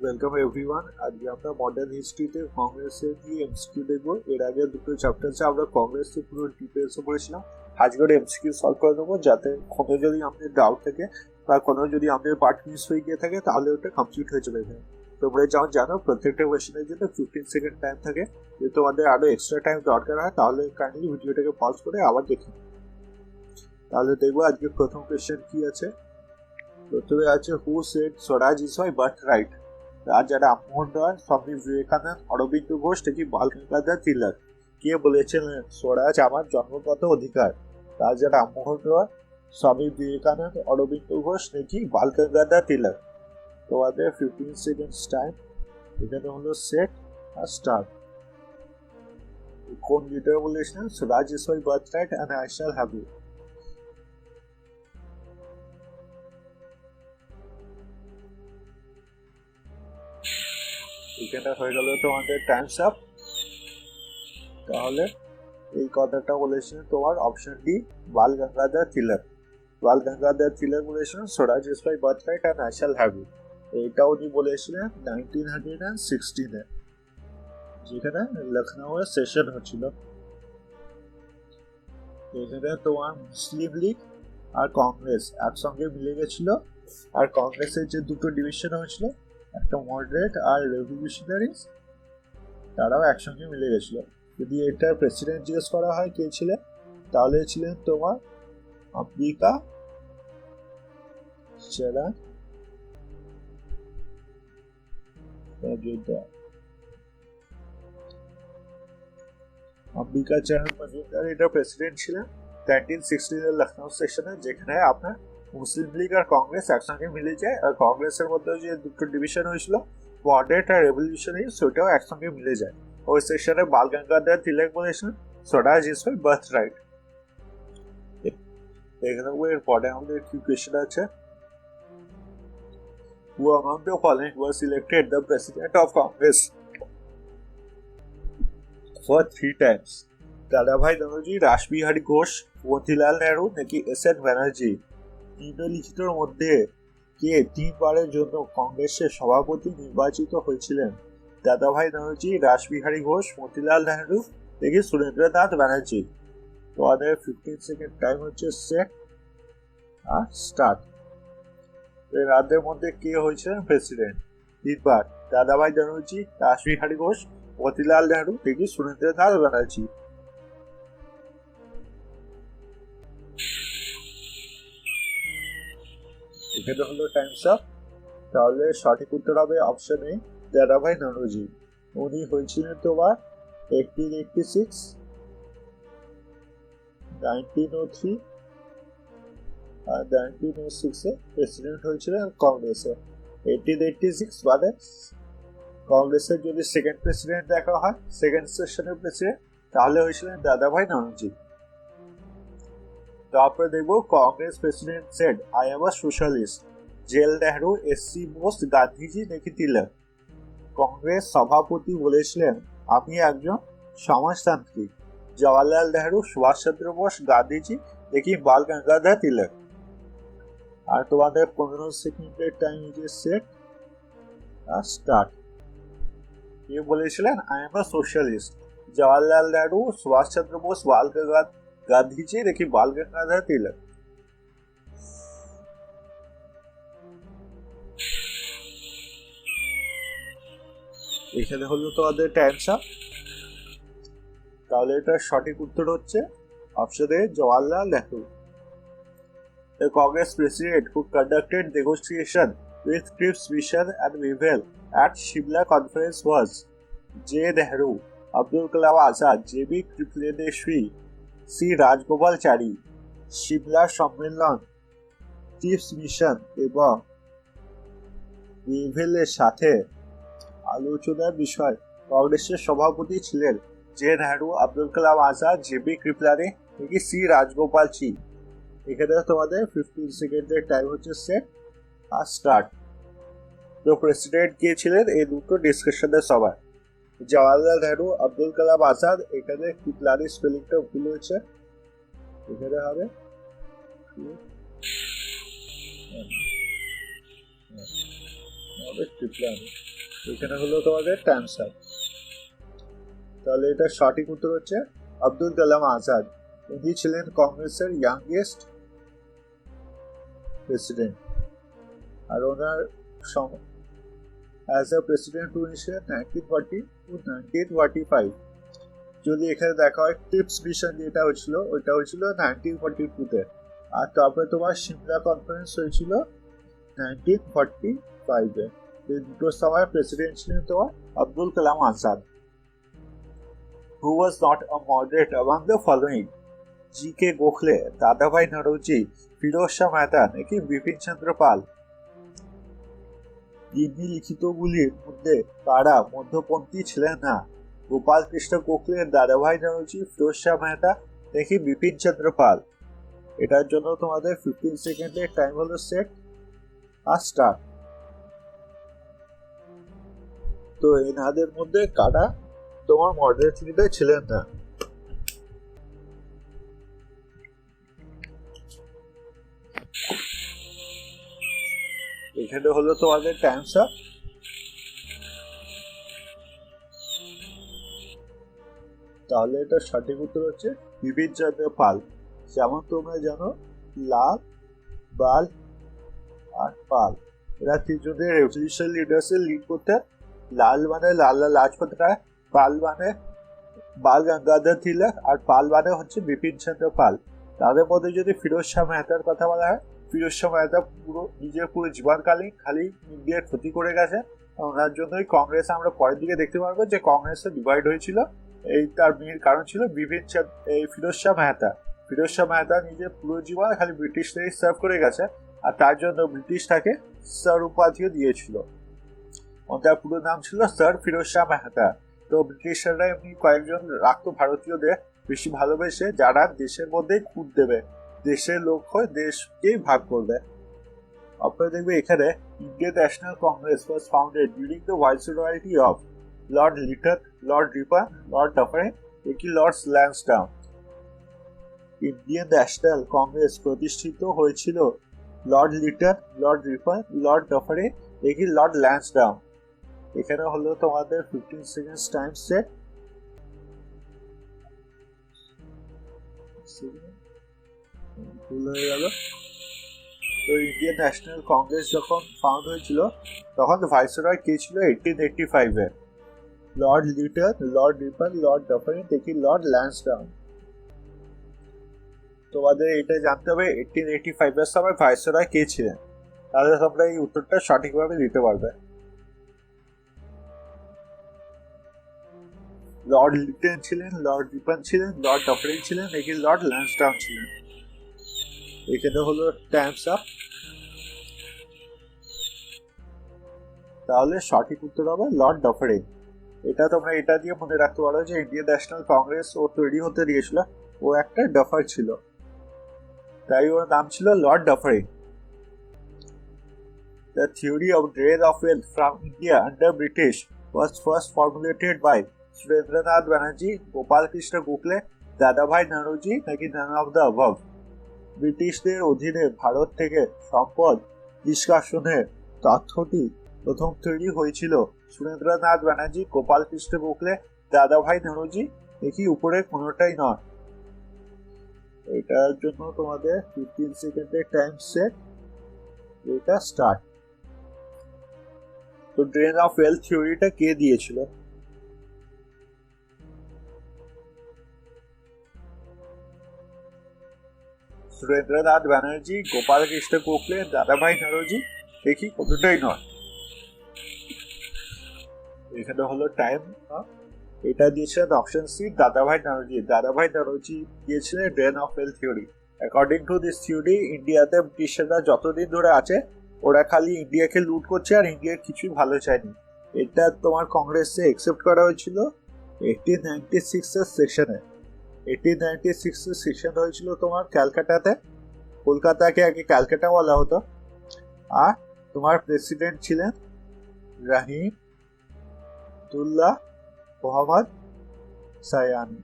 Welcome everyone. আজকে আমরা modern হিস্ট্রিতে কংগ্রেসের দিয়ে এমসিকিউ দেখবো। এর আগে দুটো চ্যাপ্টারসে আমরা কংগ্রেসের পুরো ডিটেলসে পড়েছিলাম। আজকের এমসিকিউ সলভ করে দেবো, যাতে কোনো যদি আমাদের ডাউট থাকে বা কোনো যদি আমাদের পার্ট মিস হয়ে গিয়ে থাকে তাহলে ওটা কমপ্লিট হয়ে যাবে। তোমরা যেমন জানো প্রত্যেকটা কোয়েশ্চেনের জন্য 15 সেকেন্ড টাইম থাকে। যদি তোমাদের আরও এক্সট্রা টাইম দরকার হয় তাহলে কাইন্ডলি ভিডিওটাকে পজ করে আবার দেখি। তাহলে দেখবো আজকে প্রথম কোয়েশ্চেন কি আছে। প্রথমে আছে who said Swaraj is my birth right. রাজা রামমোহন রায়, স্বামী বিবেকানন্দ, অরবিন্দ ঘোষ নাকি বাল গঙ্গাধর তিলক? কে বলেছিলেন স্বরাজ আমার জন্মগত অধিকার? রাজা রামমোহন রায়, স্বামী বিবেকানন্দ, অরবিন্দ ঘোষ নাকি বাল গঙ্গাধর তিলক? তোমাদের 15 সেকেন্ডস টাইম। এখানে হলো সেট আর স্টার্ট। কোন লিডার বলেছিলেন swaraj is my birth right and I shall have it? এখানে হয়ে গেল তোমাদের টাইমস আপ। তাহলে এই কথাটা বলেছিলেন তোমার অপশন ডি, বাল গঙ্গাধর তিলক। বাল গঙ্গাধর তিলক বলেছিলেন swaraj is my birth right and I shall have it. এইটা উনি বলেছিলেন 1916-এ, যেখানে লখনৌয়ে সেশন হচ্ছিল। এখানে তোমার মুসলিম লীগ আর কংগ্রেস একসঙ্গে মিলে গেছিল। আর কংগ্রেসের যে দুটো ডিভিশন হয়েছিল, একটা মডারেট আর রেভলিউশনারিজ, তারাও একসঙ্গে মিলে গেছিল। যদি এটার প্রেসিডেন্ট জিজ্ঞেস করা হয় কে ছিলেন, তাহলে ছিলেন তোমার আম্বিকা চরণ মজুমদার। আম্বিকা চরণ মজুমদার এটা প্রেসিডেন্ট ছিলেন 1916-এর লখনৌ সেশনে, যেখানে আপনার মুসলিম লীগ আর কংগ্রেস একসঙ্গে মিলে যায়। আর কংগ্রেসের মধ্যে যে দুটো ডিভিশন হয়েছিল, মডারেট আর রেভলিউশনারি, সেটাও একসঙ্গে মিলে যায়। ওই সেশনে বাল গঙ্গাধর তিলক বলেছিলেন swaraj is my birth right. এখানে এর পরে আমাদের কি কোয়েশ্চেন আছে। Who among the following was elected the president of Congress for 3 times? দাদাভাই নরোজি, রাসবিহারী ঘোষ, মতিলাল নেহরু নাকি এস.এন. ব্যানার্জি? নিম্নলিখিতের মধ্যে কে 3 বারের জন্য কংগ্রেসের সভাপতি নির্বাচিত হয়েছিলেন? দাদাভাই নরোজি, রাসবিহারী ঘোষ, মতিলাল নেহরু নাকি সুরেন্দ্রনাথ ব্যানার্জি? তোমাদের 15 সেকেন্ড টাইম হচ্ছে সেট আর স্টার্ট। রাজ্যের মধ্যে কে হয়েছিলেন প্রেসিডেন্ট 3 বার? দাদাভাই নরোজি, রাসবিহারী ঘোষ, মতিলাল নেহরু নাকি সুরেন্দ্রনাথ ব্যানার্জি? এখানে হলো টাইমস আপ। তাহলে সঠিক উত্তর হবে অপশন এ, দাদাভাই নরোজি। উনি হয়েছিলেন তোমার 1886, 1903 আর 1906-এ প্রেসিডেন্ট হয়েছিলেন কংগ্রেসে। 1886 মানে কংগ্রেসের যদি সেকেন্ড প্রেসিডেন্ট দেখা হয়, সেকেন্ড সেশনের প্রেসিডেন্ট, তাহলে হয়েছিলেন দাদাভাই নরোজি। তারপরে দেখবো Congress president said I am a socialist. জেল নেহরু, এস.সি. বোস, গান্ধীজি নাকি তিলক? কংগ্রেস সভাপতি বলেছিলেন আমি একজন সমাজতান্ত্রিক। জওয়াহরলাল নেহরু, সুভাষচন্দ্র বোস, গান্ধীজি নাকি বাল গঙ্গাধর তিলক? আর তোমাদের 15 সেকেন্ডের টাইম যে সেট আর স্টার্ট। কে বলেছিলেন I am a socialist? Jawaharlal Nehru, Subhash Chandra Bose, Bal Gangadhar, Gandhiji নাকি বাল গঙ্গাধর তিলক? এখানে হলো তোমাদের টাইমস আপ। তাহলে এটার সঠিক উত্তর হচ্ছে option A, Jawaharlal Nehru. The Congress president who conducted negotiation with Cripps Mission and Wavell at Shimla conference was J. Nehru, Abdul Kalam Azad, J.B. Kripaleshwari, C. Rajgopalachari। Shimla সম্মেলন, ক্রিপস মিশন এবং ওয়েভেলের সাথে আলোচনার বিষয় কংগ্রেসের সভাপতি ছিলেন জে নেহরু, আব্দুল কালাম আজাদ, জে.বি. কৃপলানি নাকি সি রাজগোপালচি? এখানে তোমাদের 15 সেকেন্ডের টাইম হচ্ছে সেট আর স্টার্ট। তো প্রেসিডেন্ট কে ছিলেন এই দুটো ডিসকাশনের সময়? জওয়াহরলাল নেহরু, আব্দুল কালাম আজাদ। এখানে কৃপলানি স্পেলিংটা ভুল হয়েছে, এখানে হবে কৃপলানি। এখানে হলো তোমাদের টাইমস আপ। তাহলে এটা সঠিক উত্তর হচ্ছে আব্দুল কালাম আজাদ। উনি ছিলেন কংগ্রেসের ইয়াংগেস্ট প্রেসিডেন্ট, আর ওনার অ্যাজ এ প্রেসিডেন্ট উনি ছিলেন 1940 to 1945। যদি এখানে দেখা হয় টিপস মিশন যেটা হয়েছিল ওইটা হয়েছিল 1942-তে, আর তারপরে তোমার সিমলা কনফারেন্স হয়েছিল 1945-এ। এই দুটোর সময় প্রেসিডেন্ট ছিলেন তোমার Abdul Kalam Azad. Who was not a moderate among the following? G.K. Gokhale, দাদাভাই নরৌজি, ফিরোজ শাহ মেহতা নাকি বিপিন চন্দ্র পাল? দিল্লি লিখিতগুলির মধ্যে কারা মধ্যপন্থী ছিলেন না? গোপাল কৃষ্ণ গোখলে, দাদাভাই নরৌজি, ফিরোজ শাহ মেহতা নাকি বিপিন চন্দ্র পাল? এটার জন্য তোমাদের 15 সেকেন্ডের টাইম হলো সেট আর স্টার্ট। তো এনাদের মধ্যে কারা তোমার মডারেট লিডার ছিলেন না? এখানে হলো তোমাদের টাইমস আপ। তাহলে এটা সঠিক উত্তর হচ্ছে বিপিন চন্দ্র পাল। যেমন তোমরা জানো লাল, বাল আর পাল, এরা তিনজনের রেভলিউশন লিডার্সের লিড করতেন। লাল মানে লালা লাজপত রায়, পাল মানে বাল গঙ্গাধর তিলক, আর পাল মানে হচ্ছে বিপিন চন্দ্র পাল। তাদের মধ্যে যদি ফিরোজ শাহ মেহতার কথা বলা হয়, ফিরোজ শাহ মেহতা নিজের পুরো জীবনকালীন খালি ইন্ডিয়ার ক্ষতি করে গেছে। ওনার জন্যই কংগ্রেস আমরা পরের দিকে দেখতে পারবো যে কংগ্রেসে ডিভাইড হয়েছিল। এই তার মেন কারণ ছিল ফিরোজ শাহ মেহতা। ফিরোজ শাহ মেহতা নিজের পুরো জীবন খালি ব্রিটিশদের সার্ভ করে গেছে, আর তার জন্য ব্রিটিশ তাকে স্যার উপাধিও দিয়েছিল। ওনার পুরো নাম ছিল স্যার ফিরোজ শাহ মেহতা। তো ব্রিটিশরা এমনি কয়েকজন রাখতো ভারতীয়দের বেশি ভালোবেসে, যারা দেশের মধ্যেই খুঁত দেবে, দেশের লোক হয়ে দেশকেই ভাগ করবে। আপনারা দেখবে এখানে Indian National Congress was founded during the viceroyalty of Lord Lytton, Lord Ripon, Lord Dufferin নাকি লর্ড ল্যান্সডাউন? ইন্ডিয়ান ন্যাশনাল কংগ্রেস প্রতিষ্ঠিত হয়েছিল Lord Lytton, Lord Ripon, Lord Dufferin নাকি লর্ড ল্যান্সডাউন? এখানে হলো তোমাদের 15 সেকেন্ডস টাইম সেট। ভুল হয়ে গেল। তো ইন্ডিয়ান ন্যাশনাল কংগ্রেস যখন ফাউন্ড হয়েছিল তখন ভাইসরয় কে ছিল 1885-এ? Lord Lytton, Lord Ripon, Lord Dufferin নাকি লর্ড ল্যান্সডাউন? তোমাদের এটা জানতে হবে 1885-এর সময় ভাইসরয় কে ছিলেন, তাহলে তোমরা এই উত্তরটা সঠিকভাবে দিতে পারবে। লর্ড লিটন ছিলেন, লর্ড রিপন ছিলেন, লর্ড ডাফারিন ছিলেন নাকি লর্ড ল্যান্সডাউন ছিলেন? এখানে হলো টাইমস আপ। তাহলে সঠিক উত্তর হবে লর্ড ডাফারিন। এটা তোমরা এটা দিয়ে মনে রাখতে পারো যে ইন্ডিয়ান ন্যাশনাল কংগ্রেস ও তৈরি হতে দিয়েছিল, ও একটা ডাফার ছিল, তাই ওর নাম ছিল Lord ডাফারিন। The theory of drain of wealth from India under British was first formulated by Surendranath Banerjee, Gopal Krishna Gokhale, Dadabhai Naoroji নাকি none of the above? ব্রিটিশদের অধীনে ভারত থেকে সম্পদ নিষ্কাশনের তথ্যটি প্রথম তৈরি হয়েছিল সুরেন্দ্রনাথ ব্যানার্জি, গোপাল কৃষ্ণ গোখলে, দাদাভাই নরোজি নাকি উপরে কোনোটাই নয়? এটার জন্য তোমাদের 15 সেকেন্ডের টাইম সেট, এটা স্টার্ট। তো ড্রেন অফ ওয়েলথ থিওরিটা কে দিয়েছিল? সুরেন্দ্রনাথ ব্যানার্জি, গোপাল কৃষ্ণ গোখলে, দাদাভাই নরোজি দেখি কোনোটাই নয়। এখানে হলো টাইম। এটা দিয়েছিলেন অপশন সি দাদাভাই নরোজি। দাদাভাই নরোজি দিয়েছিলেন drain of wealth theory. According to this theory ইন্ডিয়াতে ব্রিটিশরা যতদিন ধরে আছে ওরা খালি ইন্ডিয়াকে লুট করছে আর ইন্ডিয়ার কিছুই ভালো চায়নি। এটা তোমার কংগ্রেসে একসেপ্ট করা হয়েছিল 1896-এর সেকশনে। 1896-এর সেকশন হয়েছিল তোমার ক্যালকাটাতে। কলকাতাকে আগে ক্যালকাটা বলা হতো। আর তোমার প্রেসিডেন্ট ছিলেন রাহিমতুল্লাহ মোহাম্মদ সায়ানি।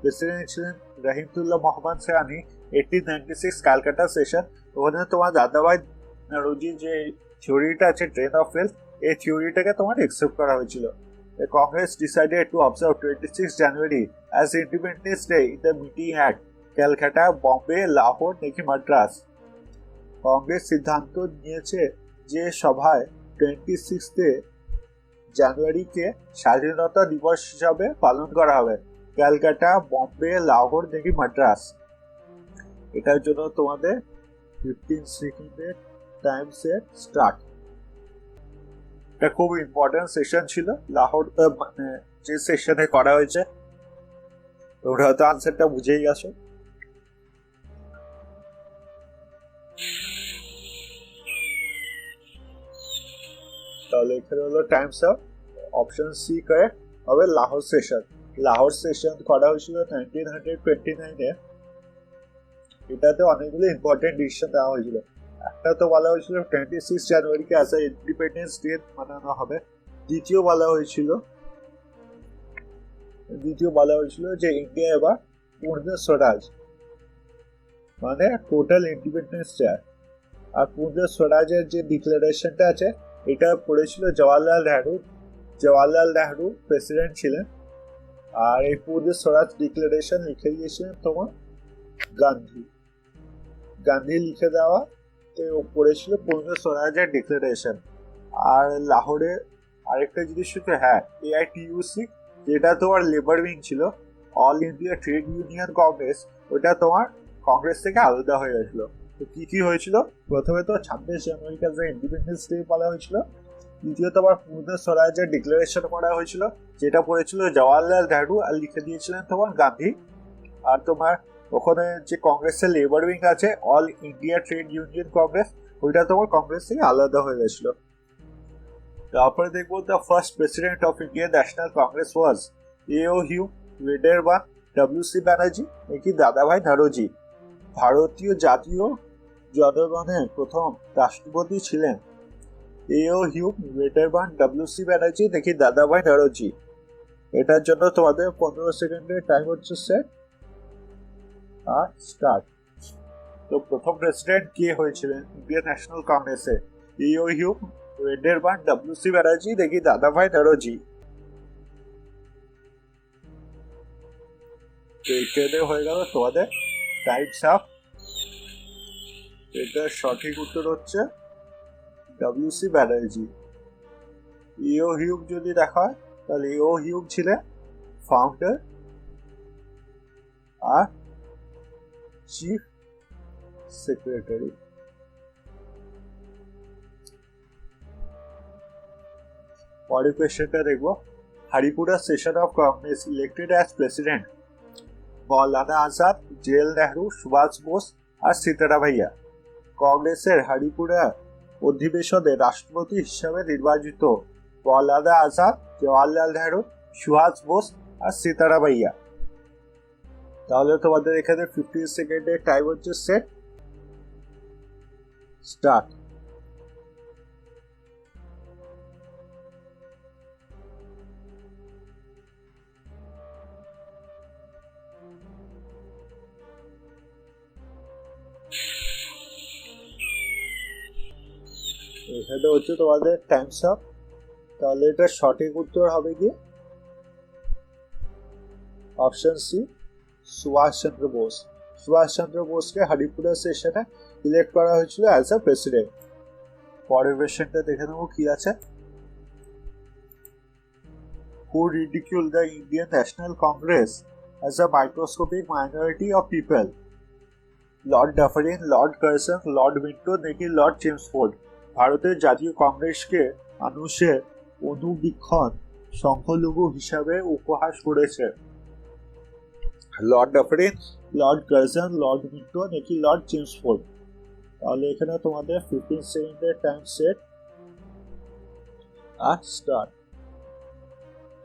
প্রেসিডেন্ট ছিলেন রাহিমতুল্লাহ মোহাম্মদ সায়ানি। 1896 ক্যালকাটা সেশন, ওখানে তোমার দাদাভাই নরোজি যে থিওরিটা আছে ট্রেন অফ ওয়েলথ, এই থিওরিটাকে তোমার একসেপ্ট করা হয়েছিল। The Congress decided to observe 26 January as Independence Day in the meeting at Calcutta, Bombay, Lahore, নাকি মাদ্রাস। কংগ্রেস সিদ্ধান্ত নিয়েছে যে সভায় 26 জানুয়ারিকে স্বাধীনতা দিবস হিসাবে পালন করা হবে ক্যালকাটা, বম্বে, লাহোর নাকি মাদ্রাস। এটার জন্য তোমাদের 15 সেকেন্ডের টাইম সেট স্টার্ট। এটা খুব ইম্পর্টেন্ট সেশন ছিল লাহোর, মানে যে সেশনে করা হয়েছে। তোমরা হয়তো আনসারটা বুঝেই গেছো। তাহলে এখানে হলো time's up, option C correct হবে লাহোর সেশন। লাহোর সেশন করা হয়েছিল 1929-এ। এটাতে অনেকগুলো ইম্পর্টেন্ট ডিসিশন দেওয়া হয়েছিল। একটা তো বলা হয়েছিল 26 জানুয়ারিকে অ্যাজ এ ইন্ডিপেন্ডেন্স ডে মানানো হবে। দ্বিতীয় বলা হয়েছিল যে ইন্ডিয়া এবার পূর্ণ স্বরাজ, মানে টোটাল ইন্ডিপেন্ডেন্স চায়। আর পূর্ণ স্বরাজের যে ডিক্লারেশনটা আছে এটা পড়েছিল জওয়াহরলাল নেহরু প্রেসিডেন্ট ছিলেন। আর এই পূর্ণ স্বরাজ ডিক্লারেশন লিখে দিয়েছিলেন তোমার গান্ধী লিখে দেওয়া পড়েছিল পূর্ণ স্বরাজের ডিক্লারেশন। আর লাহোরে আরেকটা জিনিস হচ্ছে, হ্যাঁ, AITUC যেটা তোমার লেবার উইং ছিল, all India trade union Congress, ওটা তোমার কংগ্রেস থেকে আলাদা হয়ে গেছিল। তো কি হয়েছিল, প্রথমে তো 26 জানুয়ারিকে ইন্ডিপেন্ডেন্স ডে বলা হয়েছিল, দ্বিতীয়ত আবার পূর্ণ স্বরাজের ডিক্লারেশন করা হয়েছিল যেটা পড়েছিল জওয়াহরলাল নেহরু আর লিখে দিয়েছিলেন তোমার গান্ধী। আর তোমার ওখানে যে কংগ্রেসের লেবার উইং আছে all India trade union Congress, ওইটা তোমার কংগ্রেস থেকে আলাদা হয়ে গেছিল। তারপরে দেখবো the first president of Indian National Congress was A.O. Hume, Wedderburn, W.C. Banerjee নাকি দাদাভাই নরোজি। ভারতীয় জাতীয় জনগণের প্রথম রাষ্ট্রপতি ছিলেন A.O. Hume, Wedderburn, W.C. Banerjee নাকি দাদাভাই নরোজি। এটার জন্য তোমাদের 15 সেকেন্ডের টাইম হচ্ছে সেট আর স্টার্ট। তো প্রথম প্রেসিডেন্ট কে হয়েছিলেন ইন্ডিয়ান ন্যাশনাল কংগ্রেসে? A.O. Hume, Wedderburn, W.C. Banerjee নাকি দাদাভাই নরোজি। এখানে হয়ে গেল তোমাদের টাইমস আপ। এটার সঠিক উত্তর হচ্ছে W.C. ব্যানার্জি। A.O. হিউম যদি দেখা হয় তাহলে A.O. হিউম ছিলেন ফাউন্ডার আর চিফ সেক্রেটারি। পরের কোয়েশ্চেনটা দেখবো, Haripura session of Congress elected as president Maulana Azad, জেল নেহরু, সুভাষ বোস আর সীতারামাইয়া। কংগ্রেসের হরিপুরা অধিবেশনে রাষ্ট্রপতি হিসাবে নির্বাচিত মৌলানা আজাদ, জওয়াহরলাল নেহরু, সুভাষ বোস আর সীতারামাইয়া। তাহলে তোমাদের এখানে 15 সেকেন্ডের টাইম হচ্ছে সেট স্টার্ট। এখানে হচ্ছে তোমাদের টাইমস আপ। তাহলে এটা সঠিক উত্তর হবে কি অপশন সি, সুভাষচন্দ্র বোস। সুভাষচন্দ্র বোসকে হরিপুরা সেশনে ইলেক্ট করা হয়েছিল অ্যাজ এ প্রেসিডেন্ট। পরের কোয়েশ্চেনটা দেখে নেবো কি আছে। Who ridiculed the Indian National Congress as a microscopic minority of people? Lord Dufferin, Lord Curzon, Lord Minto নাকি লর্ড চেমসফোর্ড। ভারতের জাতীয় কংগ্রেসকে মানুষের অনুবীক্ষণ সংখ্যালঘু হিসাবে উপহাস করেছে Lord Dufferin, Lord Curzon, Lord Minto নাকি লর্ড চেমসফোর্ড। তাহলে এখানে তোমাদের 15 সেকেন্ডের টাইম সেট আর start.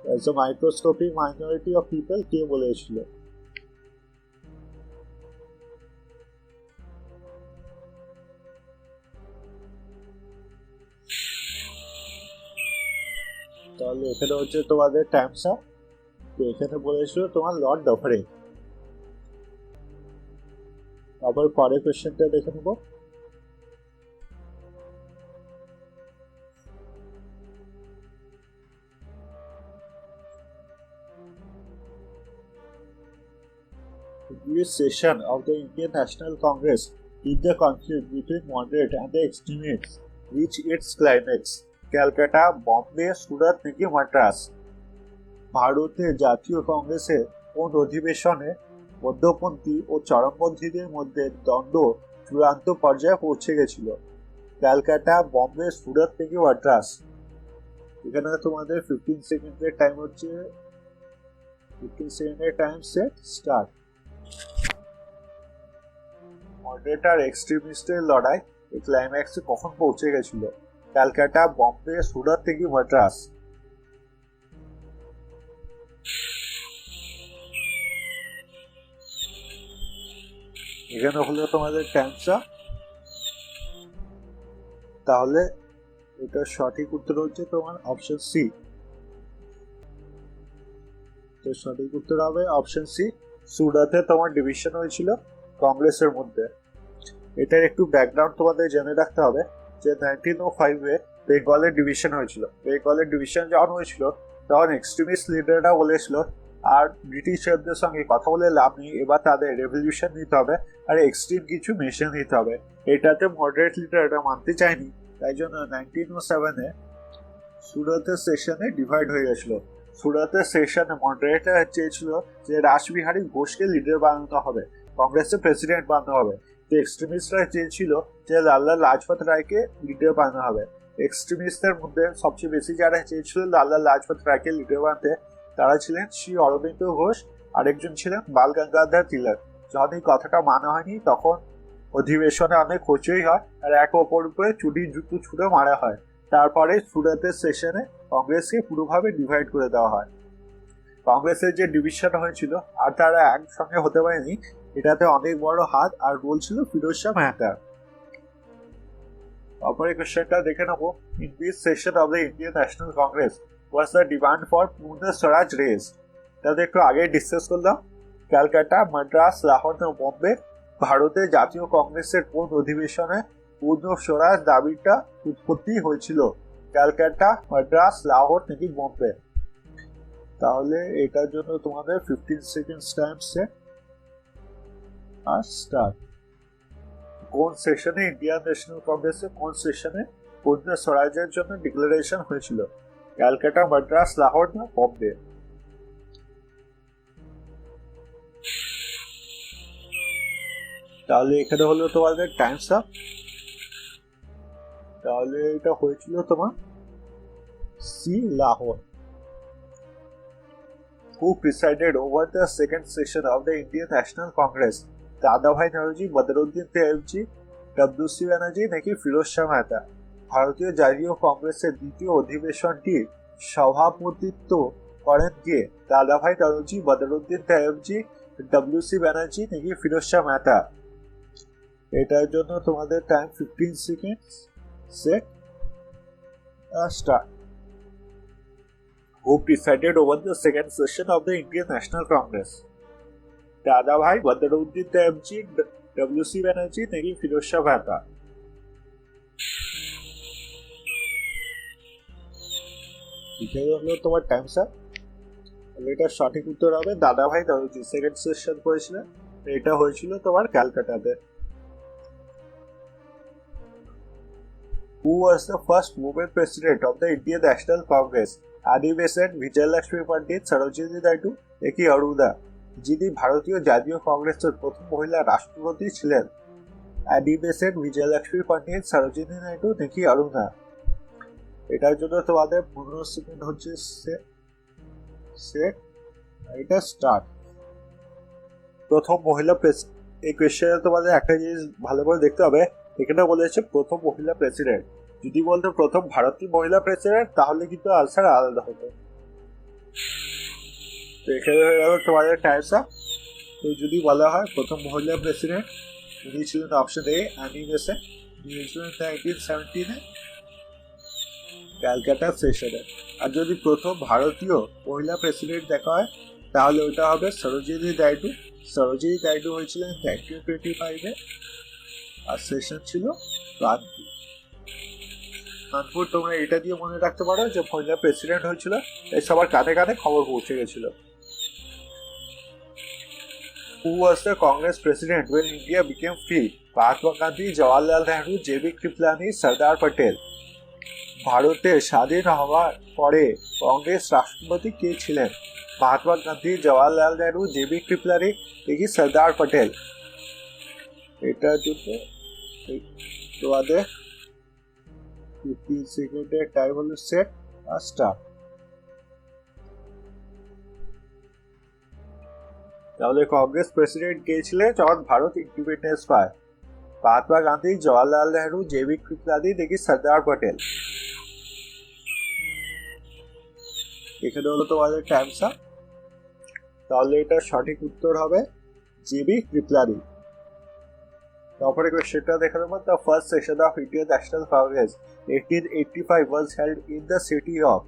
As a microscopic minority of people কে বলেছিল? তাহলে এখানে হচ্ছে তোমাদের টাইমস আপ। তো এখানে বলেছিল তোমার লর্ড ডাফারিন। আবার পরের কোয়েশ্চেনটা দেখে নেব। This session of the Indian National Congress in the conflict between moderate and the extremists reached its climax. Calcutta, Bombay, সুরাত নাকি মাদ্রাস। ভারতের জাতীয় কংগ্রেসের কোন অধিবেশনে মধ্যপন্থী ও চরমপন্থীদের মধ্যে দ্বন্দ্ব চূড়ান্ত পর্যায়ে পৌঁছে গেছিল? ক্যালকাটা, বম্বে, সুরাত নাকি মাদ্রাস? এখানে তোমাদের 15 সেকেন্ডের টাইম হচ্ছে, 15 সেকেন্ডের টাইম সেট স্টার্ট। মডারেট আর এক্সট্রিমিস্টের লড়াই এই ক্লাইম্যাক্সে কখন পৌঁছে গেছিল? ক্যালকাটা, বম্বে, সুরাত থেকে মাদ্রাস? এখানে হলো তোমাদের টাইমটা। তাহলে এটা সঠিক উত্তর হচ্ছে তোমার অপশন সি। তো সঠিক উত্তর হবে অপশন সি। সুরাতে তোমার ডিভিশন হয়েছিল কংগ্রেসের মধ্যে। এটার একটু ব্যাকগ্রাউন্ড তোমাদের জেনে রাখতে হবে যে 1905-এ বেঙ্গলের ডিভিশন হয়েছিল। বেঙ্গলের ডিভিশন যখন হয়েছিল তখন এক্সট্রিমিস্ট লিডাররা বলেছিল আর ব্রিটিশারদের সঙ্গে কথা বলে লাভ নেই, এবার তাদের রেভলিউশন নিতে হবে আর এক্সট্রিম কিছু মেশিন নিতে হবে। এটাতে মডারেট লিডাররা মানতে চায়নি, তাই জন্য 1907-এ সুরাতের সেশনে ডিভাইড হয়ে গেছিল। সুরাতের সেশনে মডারেটরা চেয়েছিল যে রাসবিহারী ঘোষকে লিডার বানানো হবে, কংগ্রেসের প্রেসিডেন্ট বানানো হবে। তো এক্সট্রিমিস্টরা চেয়েছিল যে লালা লাজপত রায়কে লিডার বানানো হবে। এক্সট্রিমিস্টদের মধ্যে সবচেয়ে বেশি যারা চেয়েছিল লালা লাজপত রায়কে লিডার বানাতে তারা ছিলেন শ্রী অরবিন্দ ঘোষ, আরেকজন ছিলেন বাল গঙ্গাধর তিলক। যখন এই কথাটা মানা হয়নি তখন অধিবেশনে অনেক হইচই হয় আর এক অপর উপরে চুটি জুতো ছুঁড়ে মারা হয়। তারপরে সুরাতের সেশনে কংগ্রেসকে পুরোভাবে ডিভাইড করে দেওয়া হয়। কংগ্রেসের যে ডিভিশন হয়েছিল আর তারা একসঙ্গে হতে পারেনি, এটাতে অনেক বড় হাত আর রোল ছিল ফিরোজ শাহ মেহতার। তারপরে কোশ্চেনটা দেখে নেবো, in this session of the Indian National Congress was the demand for পূর্ণ স্বরাজ রেজড? তাদের একটু আগে ডিসকাস করলাম। ক্যালকাটা, মাদ্রাস, লাহোর না বম্বে? ভারতের জাতীয় কংগ্রেসের কোন অধিবেশনে পূর্ণ স্বরাজ দাবিটা উৎপত্তি হয়েছিল? ক্যালকাটা, মাদ্রাস, লাহোর নাকি বম্বে? তাহলে এটার জন্য তোমাদের 15 সেকেন্ড টাইম সেট আর স্টার্ট। কোন সেশনে ইন্ডিয়ান ন্যাশনাল কংগ্রেসের কোন সেশনে পূর্ণ স্বরাজের জন্য ডিক্লারেশন হয়েছিল? ক্যালকাটা, মাদ্রাস, লাহোর না বম্বে? তাহলে এখানে হলো তোমাদের টাইমস আপ। তাহলে এটা হয়েছিল তোমার C, Lahore. Who presided over the second session of the Indian National Congress? দাদাভাই নওরোজি, বদরুদ্দিন তৈয়বজি, ডব্লিউ.সি. ব্যানার্জি নাকি ফিরোজ শাহ মেহতা? ভারতীয় জাতীয় কংগ্রেসের দ্বিতীয় অধিবেশনটি সভাপতিত্ব করেন কে? দাদাভাই নওরোজি, বদরুদ্দিন তৈয়বজি, ডব্লিউ.সি. ব্যানার্জি নাকি ফিরোজ শাহ মেহতা? এটার জন্য তোমাদের time 15 second set start. Who presided over the second session of the Indian National Congress? দাদাভাই, বদরুদ্দিন তৈয়বজি, ডব্লিউ.সি. ব্যানার্জি নাকি ফিরোজ শাহ মেহতা? এটাই হলো তোমার টাইম স্যার। এটা সঠিক উত্তর হবে দাদাভাই নওরোজি সেকেন্ড সেশন করেছিলেন। এটা হয়েছিল তোমার ক্যালকাটাতে। Who was the first woman president of the Indian National Congress? আদি বেসেন্ট, বিজয়লক্ষ্মী পণ্ডিত, সরোজিনী নাইডু নাকি অরুণা? যিনি ভারতীয় জাতীয় কংগ্রেসের প্রথম মহিলা রাষ্ট্রপতি ছিলেন? আদি বেসেন্ট, বিজয়লক্ষ্মী পণ্ডিত, সরোজিনী নাইডু নাকি অরুণা? এটার জন্য তোমাদের 15 সেকেন্ড হচ্ছে সেট। এটা স্টার্ট। প্রথম মহিলা এই কোয়েশ্চেনে তোমাদের একটা জিনিস ভালো করে দেখতে হবে, এখানে বলেছে প্রথম মহিলা প্রেসিডেন্ট। যদি বলতো প্রথম ভারতীয় মহিলা প্রেসিডেন্ট তাহলে কিন্তু আনসার আলাদা হতো। তো এখানে হয়ে গেল তোমাদের টাইমস আপ। তো যদি বলা হয় প্রথম মহিলা প্রেসিডেন্ট উনি ছিলেন অপশন এ অ্যানি বেসেন্ট, উনি ছিলেন 1917-এ ক্যালকাটা সেশনে। আর যদি প্রথম ভারতীয় মহিলা প্রেসিডেন্ট দেখা হয় তাহলে ওটা হবে সরোজিনী নাইডু। সরোজিনী নাইডু হয়েছিলেন 1925-এ আর সেশন ছিল কানপুর। তোমরা এটা দিয়ে মনে রাখতে পারো যে মহিলা প্রেসিডেন্ট হয়েছিল, এই সবার কানে কানে খবর পৌঁছে গেছিল। Who was the Congress president when India became free? Mahatma Gandhi, Jawaharlal Nehru, JB Kripalani, Sardar Patel. ভারতের স্বাধীন হওয়ার পরে কংগ্রেস রাষ্ট্রপতি কে ছিলেন? মহাত্মা গান্ধী, জওয়াহরলাল নেহরু, জেবি কৃপলানি নাকি সর্দার প্যাটেল? এটার জন্য তোমাদের 15 সেকেন্ডের টাইম হলো সেট আর স্টার্ট। তাহলে কংগ্রেস প্রেসিডেন্ট কে ছিলেন যখন ভারত ইন্ডিপেন্ডেন্স পায়? মহাত্মা গান্ধী, জওয়াহরলাল নেহরু, জেবি কৃপলানি নাকি সর্দার প্যাটেল? এখানে হলো তোমাদের টাইমস আপ। তাহলে এটা সঠিক উত্তর হবে জেবি কৃপলানি। তারপরে কোশ্চেনটা দেখে নেব। The first session of Indian National Congress 1885 was held in the city of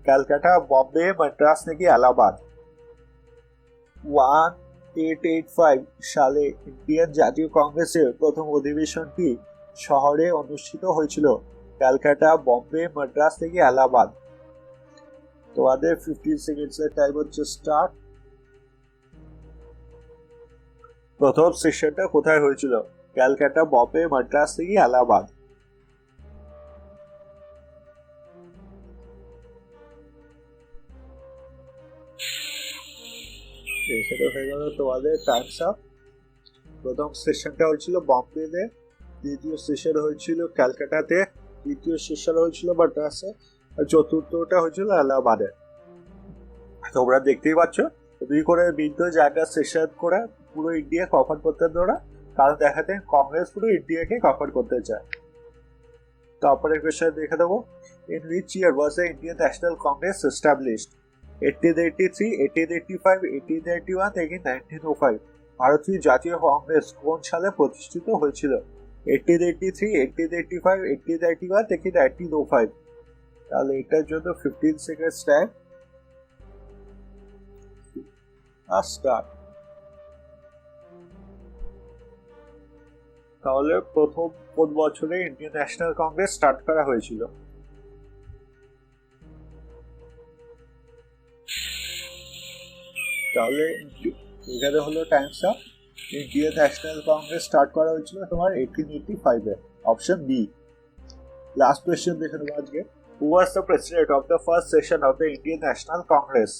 Calcutta, Bombay, Madras নাকি এলাহাবাদ? 1885 সালে ইন্ডিয়ান জাতীয় কংগ্রেসের প্রথম অধিবেশনটি শহরে অনুষ্ঠিত হয়েছিল। ক্যালকাটা, বম্বে, মাদ্রাস নাকি এলাহাবাদ? তোমাদের 15 সেকেন্ডসের টাইম হচ্ছে স্টার্ট। প্রথম সেশনটা কোথায় হয়েছিল? ক্যালকাটা, বম্বে, মাদ্রাস নাকি এলাহাবাদ? সেটা হয়ে গেল তোমাদের টাইমস আপ। প্রথম সেশনটা হয়েছিল বম্বেতে, দ্বিতীয় সেশন হয়েছিল ক্যালকাটাতে, তৃতীয় সেশন হয়েছিল মাদ্রাসে, আর চতুর্থটা হয়েছিল এলাহাবাদে। তোমরা দেখতেই পাচ্ছ 2 করে বিদ্ধ জায়গা সেশন করে পুরো ইন্ডিয়া কভার করতে ওরা, কারণ দেখাতে কংগ্রেস পুরো ইন্ডিয়াকে কভার করতে চায়। তারপরে কোশ্চেন দেখে দেবো। In which year was the Indian National Congress established? 1883, 1885, 1891 নাকি 1905? ভারতীয় জাতীয় কংগ্রেস কোন সালে প্রতিষ্ঠিত হয়েছিল? 1883, 1885, 1891 নাকি 1905? তাহলে এটার জন্য 15 সেকেন্ডস টাইম আর স্টার্ট। তাহলে প্রথম কোন বছরে ইন্ডিয়ান ন্যাশনাল কংগ্রেস স্টার্ট করা হয়েছিল? তাহলে এখানে হলো time's up. Indian National Congress start করা হয়েছিল তোমার 1885 এ, অপশন বি। লাস্ট কোয়েশ্চেন দেখে নেবো আজকে। Who was the president of the first session of the Indian National Congress?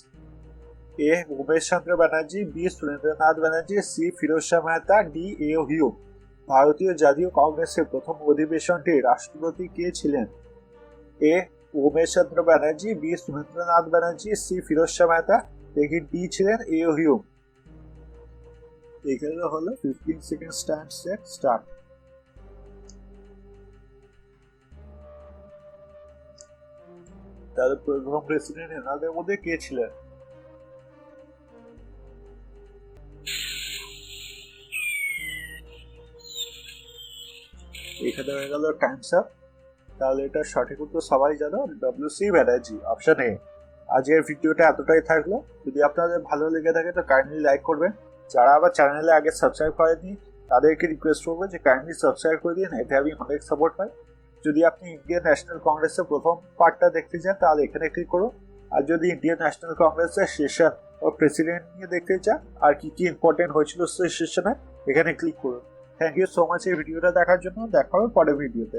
A. Umesh Chandra Banerjee, B. Surendranath Banerjee, C. Firoz Shah Mehta, D. A. Hume. ভারতীয় জাতীয় কংগ্রেসের প্রথম অধিবেশনটি রাষ্ট্রপতি কে ছিলেন? A. Umesh Chandra Banerjee, B. Surendranath Banerjee, C. Firoz Shah Mehta, দেখি ডি ছিলেন এ. হিউম। এখানে হলো 15 সেকেন্ড টাইম সেট স্টার্ট। তাহলে প্রথম প্রেসিডেন্ট এনাদের মধ্যে কে ছিলেন? এখানে হয়ে গেল টাইমস আপ। তাহলে এটা সঠিক উত্তর সবাই জানো, ডব্লিউ.সি. Banerjee, option A. আজকের ভিডিওটা এতটাই থাকলো। যদি আপনাদের ভালো লেগে থাকে তো কাইন্ডলি লাইক করবেন। যারা আবার চ্যানেলে আগে সাবস্ক্রাইব করেনি তাদেরকে রিকোয়েস্ট করবো যে কাইন্ডলি সাবস্ক্রাইব করে দিন, এতে আমি অনেক সাপোর্ট পাই। যদি আপনি ইন্ডিয়ান ন্যাশনাল কংগ্রেসের প্রথম পার্টটা দেখতে চান তাহলে এখানে ক্লিক করুন। আর যদি ইন্ডিয়ান ন্যাশনাল কংগ্রেসের সেশন ও প্রেসিডেন্ট নিয়ে দেখতে চান আর কি কি ইম্পর্টেন্ট হয়েছিল সেই সেশনে, এখানে ক্লিক করুন। থ্যাংক ইউ সো মাচ এই ভিডিওটা দেখার জন্য। দেখা হবে পরের ভিডিওতে।